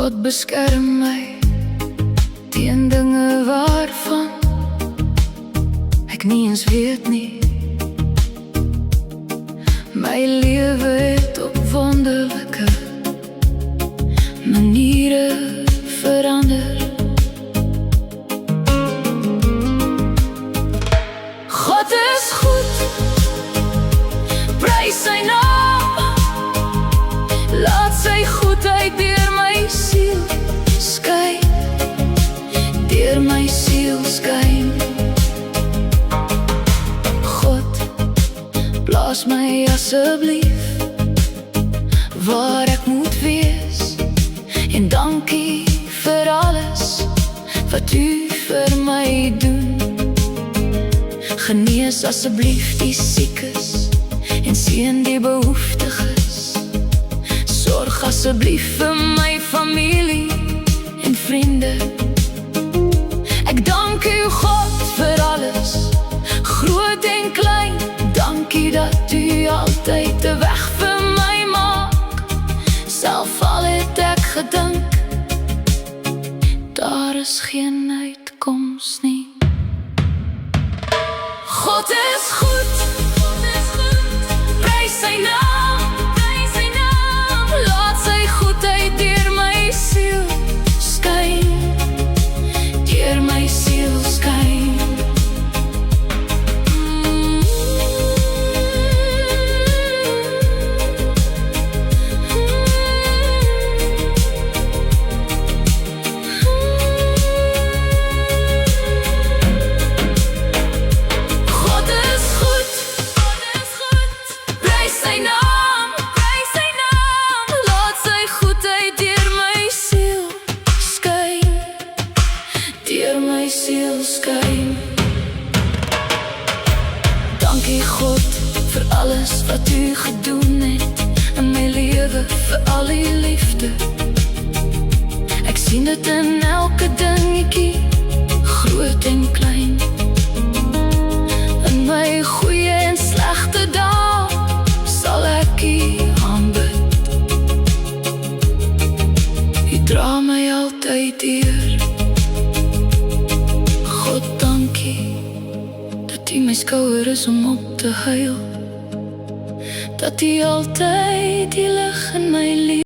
God beskerm my teen dinge waarvan ek nie eens weet nie. My lewe het op wonderlike maniere verander. God is goed, prys sy naam. Laat sy goedheid deur my siel skyn, deur my siel skyn. God, plaas my asseblief waar ek moet wees, en dankie vir alles wat u vir my doen. Genees asseblief die siekes en seën die behoeftiges. Sorg asseblief vir my familie en vriende. Ek dank u God vir alles, groot en klein. Dankie dat u altyd 'n weg vir my maak. Self al het ek gedink daar is geen uitkoms nie. God is goed, prys sy naam. Laat sy goedheid deur my siel skyn, deur my siel skyn. Deur my siel skyn. Dankie God vir alles wat u gedoen het in my lewe, vir al u liefde. Ek sien dit in elke dingetjie, groot en klein. In my goeie en slegte dae sal ek u aanbid. U dra my altyd deur. Dat u my skouer is om op te huil, dat u altyd die lig in my lewe